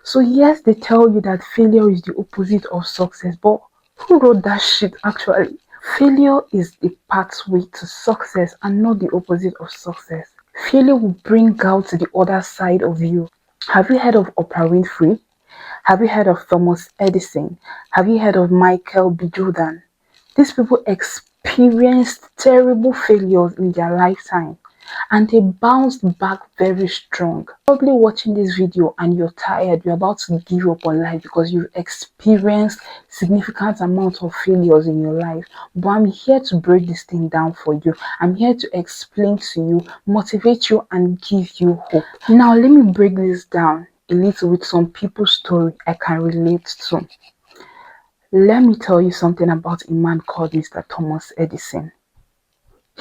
So yes, they tell you that failure is the opposite of success, but who wrote that shit actually? Failure is the pathway to success and not the opposite of success. Failure will bring out the other side of you. Have you heard of Oprah Winfrey? Have you heard of Thomas Edison? Have you heard of Michael B. Jordan? These people experienced terrible failures in their lifetime and they bounced back very strong. Probably watching this video and you're tired, you're about to give up on life because you've experienced significant amount of failures in your life. But I'm here to break this thing down for you. I'm here to explain to you, motivate you, and give you hope. Now, let me break this down a little with some people's story I can relate to. Let me tell you something about a man called Mr. Thomas Edison.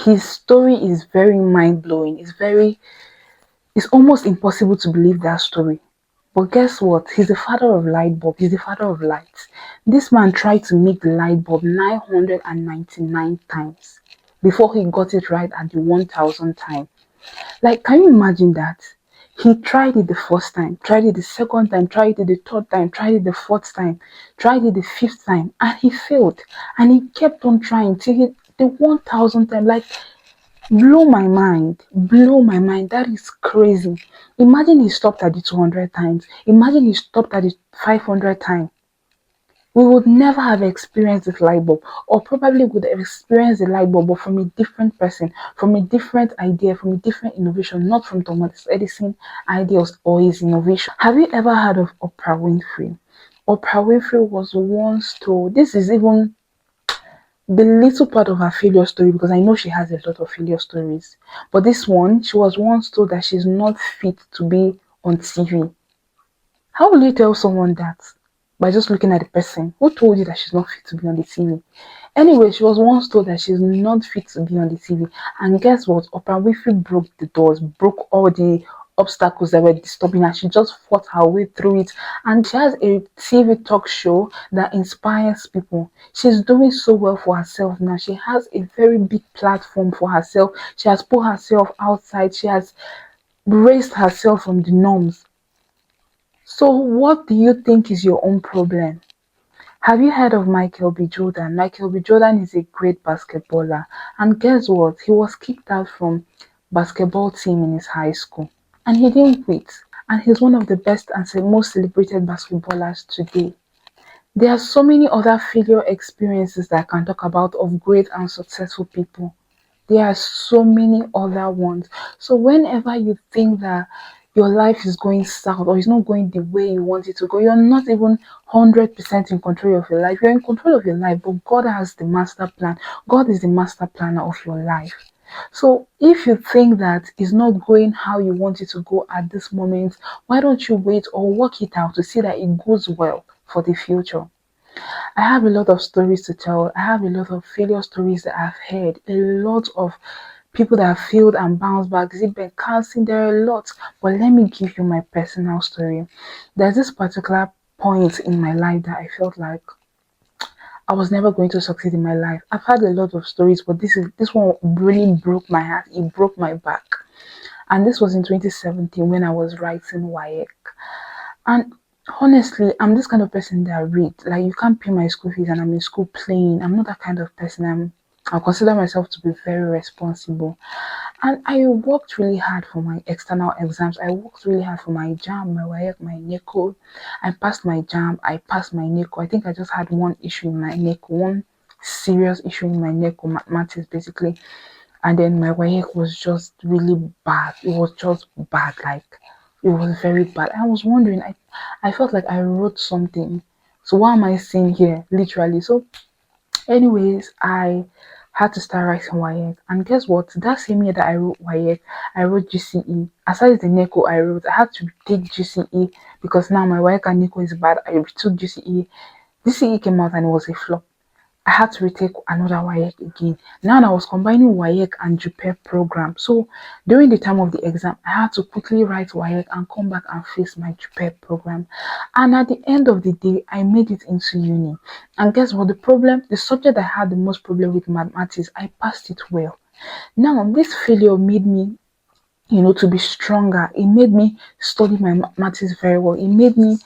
His story is very mind-blowing. It's almost impossible to believe that story. But guess what? He's the father of light bulb. He's the father of lights. This man tried to make the light bulb 999 times before he got it right at the 1000th time. Like, can you imagine that? He tried it the first time, tried it the second time, tried it the third time, tried it the fourth time, tried it the fifth time, and he failed. And he kept on trying till the 1000th time. Like, blow my mind, blow my mind. That is crazy. Imagine he stopped at the 200 times. Imagine he stopped at the 500 times. We would never have experienced this light bulb, or probably would have experienced the light bulb, but from a different person, from a different idea, from a different innovation, not from Thomas Edison ideas or his innovation. Have you ever heard of Oprah Winfrey? Oprah Winfrey was once told, this is even the little part of her failure story, because I know she has a lot of failure stories, but this one, she was once told that she's not fit to be on TV. How will you tell someone that? By just looking at the person. Who told you that she's not fit to be on the TV? Anyway, she was once told that she's not fit to be on the TV. And guess what? Oprah Winfrey broke the doors, broke all the obstacles that were disturbing her. She just fought her way through it. And she has a TV talk show that inspires people. She's doing so well for herself now. She has a very big platform for herself. She has put herself outside. She has raised herself from the norms. So what do you think is your own problem? Have you heard of Michael B. Jordan? Michael B. Jordan is a great basketballer. And guess what? He was kicked out from basketball team in his high school. And he didn't quit. And he's one of the best and most celebrated basketballers today. There are so many other failure experiences that I can talk about of great and successful people. There are so many other ones. So whenever you think that your life is going south or it's not going the way you want it to go, you're not even 100% in control of your life. You're in control of your life, but God has the master plan. God is the master planner of your life. So if you think that it's not going how you want it to go at this moment, why don't you wait or work it out to see that it goes well for the future? I have a lot of stories to tell. I have a lot of failure stories that I've heard. A lot of people that have failed and bounced back. Zip Carlson, there are a lot. But let me give you my personal story. There's this particular point in my life that I felt like I was never going to succeed in my life. I've had a lot of stories, but this one really broke my heart. It broke my back. And this was in 2017 when I was writing WAEC. And honestly, I'm this kind of person that read. Like, you can't pay my school fees and I'm in school playing. I'm not that kind of person. I consider myself to be very responsible. And I worked really hard for my external exams. I worked really hard for my JAM, my WAEC, my NECO. I passed my JAM, I passed my NECO. I think I just had one issue in my NECO, one serious issue in my NECO, mathematics basically. And then my WAEC was just really bad. It was just bad, like, it was very bad. I was wondering, I felt like I wrote something. So what am I saying here? Literally. So anyways, I had to start writing WAEC. And guess what? That same year that I wrote WAEC, I wrote GCE. Aside the NECO I had to take GCE because now my WAEC and NECO is bad. I took GCE. GCE came out and it was a flop. I had to retake another WAEC again. Now I was combining WAEC and JUPEP program. So during the time of the exam, I had to quickly write WAEC and come back and face my JUPEP program. And at the end of the day, I made it into uni. And guess what? The subject I had the most problem with, mathematics, I passed it well. Now this failure made me, to be stronger. It made me study my mathematics very well. It made me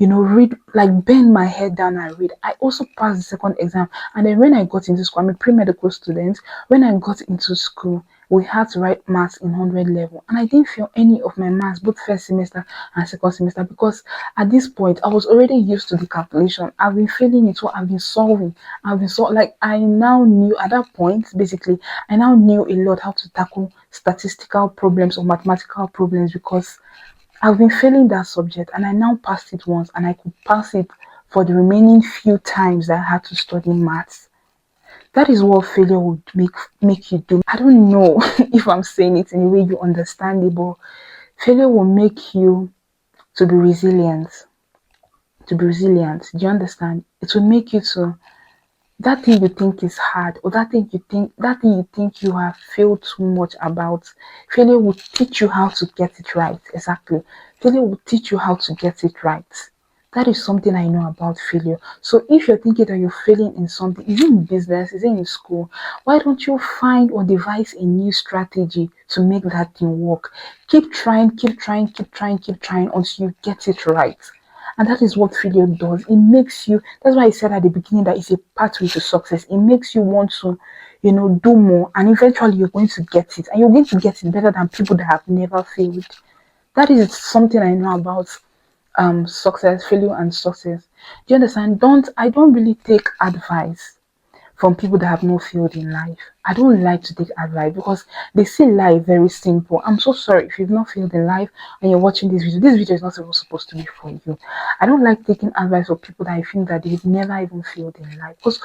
read, like bend my head down and read. I also passed the second exam. And then when I got into school, I'm a pre-medical student. When I got into school, we had to write maths in 100 level. And I didn't fail any of my maths, both first semester and second semester, because at this point, I was already used to the calculation. I've been failing it, so I've been solving. I've been so like I now knew at that point, basically, I now knew a lot how to tackle statistical problems or mathematical problems because I've been failing that subject and I now passed it once and I could pass it for the remaining few times that I had to study maths. That is what failure would make you do. I don't know if I'm saying it in a way you understand it, but failure will make you to be resilient. To be resilient. Do you understand? It will make you to that thing you think is hard or that thing you think you have failed too much about. Failure will teach you how to get it right. Exactly. Failure will teach you how to get it right. That is something I know about failure. So if you're thinking that you're failing in something, is it in business, is it in school, why don't you find or devise a new strategy to make that thing work? Keep trying, keep trying, keep trying, keep trying until you get it right. And that is what failure does. It makes you, that's why I said at the beginning that it's a pathway to success. It makes you want to, do more, and eventually you're going to get it. And you're going to get it better than people that have never failed. That is something I know about success, failure and success. Do you understand? I don't really take advice from people that have no field in life. I don't like to take advice because they see life very simple. I'm so sorry if you've not failed in life and you're watching this video. This video is not even supposed to be for you. I don't like taking advice from people that I think that they've never even failed in life. Because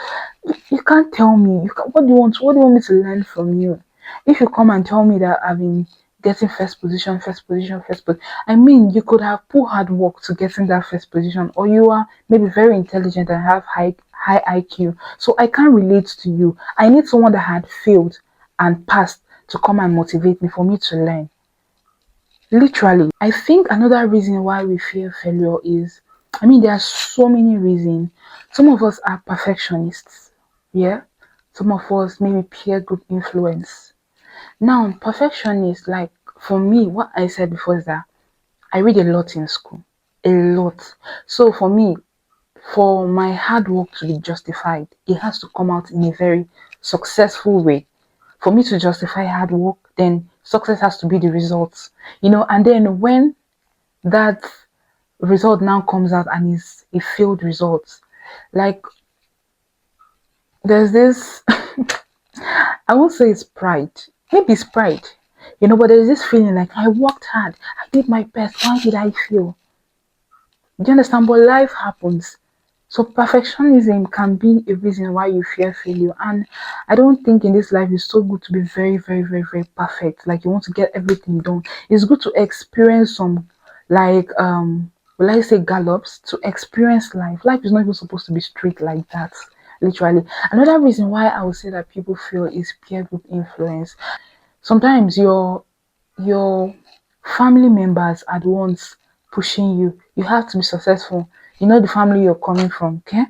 you can't tell me. What do you want me to learn from you? If you come and tell me that I've been getting first position, first position, first position. I mean, you could have put hard work to get in that first position, or you are maybe very intelligent and have high IQ. So I can't relate to you. I need someone that had failed and passed to come and motivate me for me to learn. Literally, I think another reason why we fear failure is, I mean, there are so many reasons. Some of us are perfectionists, yeah. Some of us maybe peer group influence. Now, perfectionist, like for me, what I said before is that I read a lot in school, a lot. So for me, for my hard work to be justified, it has to come out in a very successful way. For me to justify hard work, then success has to be the results, and then when that result now comes out and is a failed result, like there's this, I won't say it's pride, maybe it's pride, but there's this feeling like I worked hard, I did my best, why did I fail? Do you understand? But life happens. So perfectionism can be a reason why you fear failure. And I don't think in this life it's so good to be very, very, very, very perfect. Like you want to get everything done. It's good to experience some, like will I say gallops, to experience life. Life is not even supposed to be straight like that. Literally. Another reason why I would say that people feel is peer group influence. Sometimes your family members at once pushing you. You have to be successful. You know the family you're coming from, okay?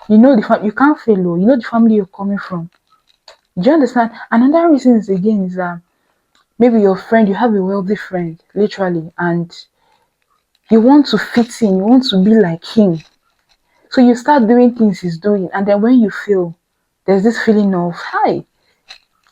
You can't fail. Oh. You know the family you're coming from. Do you understand? Another reason is again is that maybe your friend, you have a wealthy friend, literally, and you want to fit in. You want to be like him. So you start doing things he's doing, and then when you fail, there's this feeling of hi.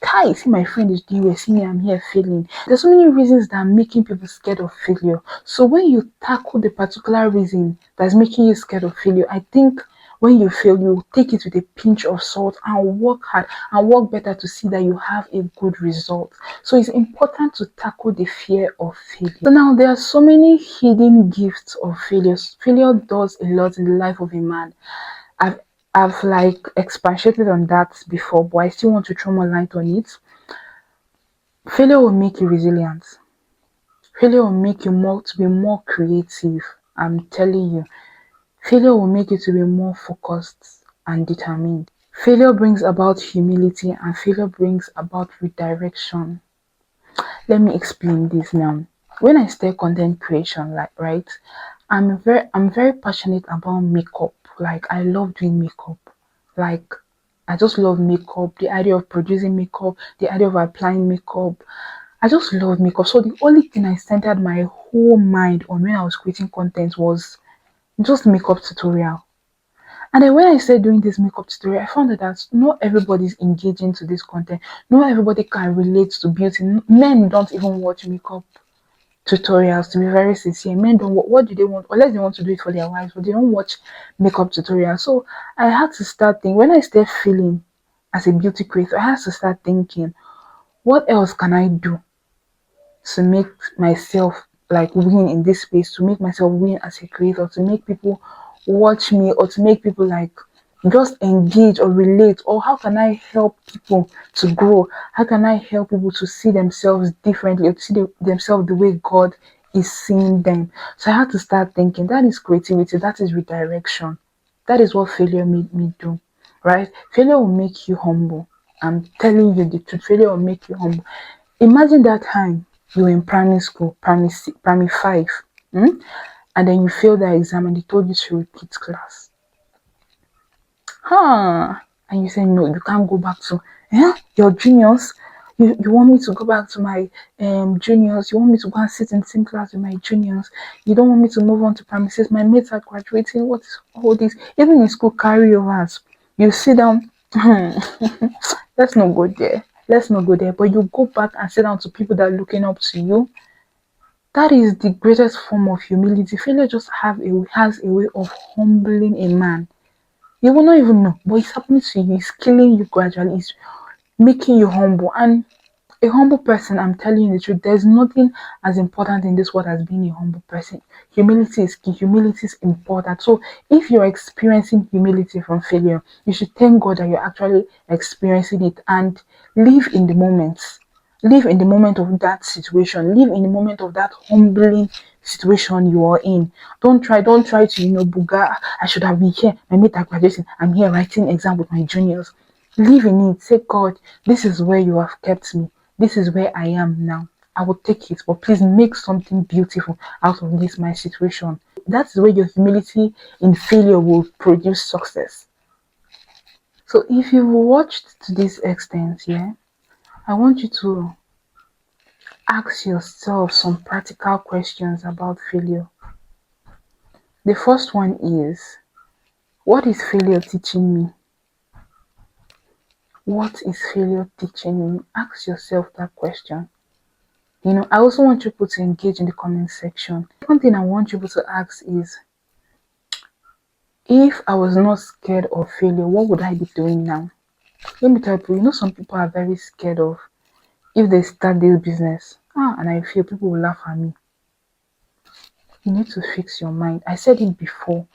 Kai, see my friend is doing well, see me, I'm here failing. There's so many reasons that are making people scared of failure. So when you tackle the particular reason that's making you scared of failure, I think when you fail, you take it with a pinch of salt and work hard and work better to see that you have a good result. So it's important to tackle the fear of failure. So now there are so many hidden gifts of failures. Failure does a lot in the life of a man. I've I've like expatiated on that before, but I still want to throw more light on it. Failure will make you resilient. Failure will make you to be more creative. I'm telling you. Failure will make you to be more focused and determined. Failure brings about humility and failure brings about redirection. Let me explain this now. When I start content creation, like right, I'm very passionate about makeup. Like I love doing makeup. Like I just love makeup, the idea of producing makeup, the idea of applying makeup. I just love makeup. So the only thing I centered my whole mind on when I was creating content was just makeup tutorial. And then when I started doing this makeup tutorial, I found out that not everybody's engaging to this content. Not everybody can relate to beauty. Men don't even watch makeup tutorials, to be very sincere. Men don't, what do they want? Unless they want to do it for their wives, but they don't watch makeup tutorials. So I had to start thinking, when I started feeling as a beauty creator, I had to start thinking, what else can I do to make myself like win in this space, to make myself win as a creator, to make people watch me, or to make people like just engage or relate? Or how can I help people to grow? How can I help people to see themselves differently, or to see themselves the way God is seeing them? So I had to start thinking, that is creativity, that is redirection. That is what failure made me do, right? Failure will make you humble. I'm telling you the truth. Failure will make you humble. Imagine that time you were in primary school, primary five, and then you failed that exam and they told you to repeat class. And you say, no, you can't go back to your juniors. You want me to go back to my juniors? You want me to go and sit in the same class with my juniors? You don't want me to move on to primary six? My mates are graduating. What is all this? Even in school carryovers, you sit down. Let's not go there. Let's not go there. But you go back and sit down to people that are looking up to you. That is the greatest form of humility. Failure just has a way of humbling a man. You will not even know, but it's happening to you. It's killing you gradually. It's making you humble. And a humble person, I'm telling you the truth, there's nothing as important in this world as being a humble person. Humility is key. Humility is important. So if you're experiencing humility from failure, you should thank God that you're actually experiencing it, and live in the moment. Live in the moment of that situation. Live in the moment of that humbling situation you are in. Don't try to, buga. I should have been here. My mate are graduating. I'm here writing exam with my juniors. Live in it. Say, God, this is where you have kept me. This is where I am now. I will take it, but please make something beautiful out of this my situation. That's where your humility in failure will produce success. So if you've watched to this extent, yeah, I want you to ask yourself some practical questions about failure. The first one is, what is failure teaching me? What is failure teaching me? Ask yourself that question. I also want people to engage in the comment section. One thing I want people to ask is, if I was not scared of failure, what would I be doing now? Let me tell you, some people are very scared of, if they start this business, and I feel people will laugh at me. You need to fix your mind. I said it before.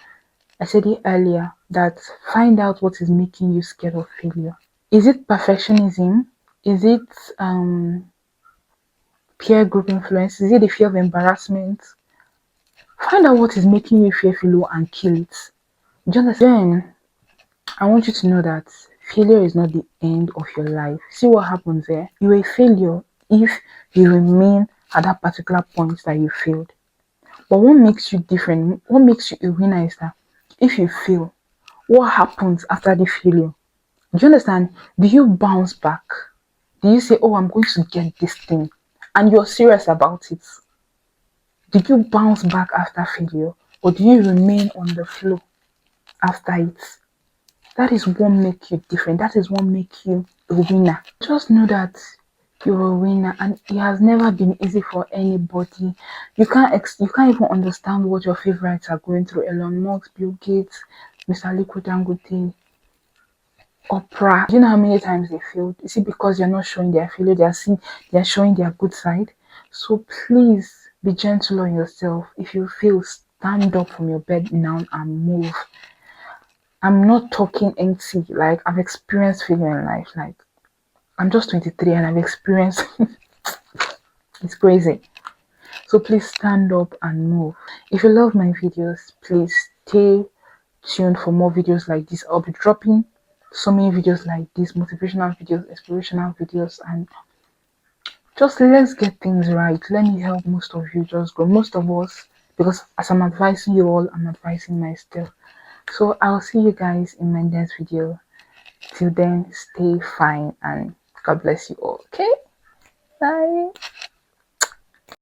I said it earlier, that find out what is making you scared of failure. Is it perfectionism? Is it peer group influence? Is it the fear of embarrassment? Find out what is making you fear failure and kill it. Do you understand? Then I want you to know that failure is not the end of your life. See what happens there? You're a failure if you remain at that particular point that you failed. But what makes you different, what makes you a winner is that if you fail, what happens after the failure? Do you understand? Do you bounce back? Do you say, oh, I'm going to get this thing, and you're serious about it? Do you bounce back after failure, or do you remain on the floor after it? That is what makes you different. That is what makes you a winner. Just know that you're a winner, and it has never been easy for anybody. You can't even understand what your favorites are going through. Elon Musk, Bill Gates, Mr. Aliko Dangote, Oprah. Do you know how many times they failed? Is it because you're not showing their failure? They're showing their good side. So please be gentle on yourself. If you fail, stand up from your bed now and move. I'm not talking empty. Like, I've experienced failure in life. Like, I'm just 23 and I've experienced it's crazy. So please stand up and move. If you love my videos, please stay tuned for more videos like this. I'll be dropping so many videos like this, motivational videos, inspirational videos, and just let's get things right. Let me help most of you just grow. Most of us, because as I'm advising you all, I'm advising myself. So I'll see you guys in my next video. Till then, stay fine and God bless you all. Okay? Bye.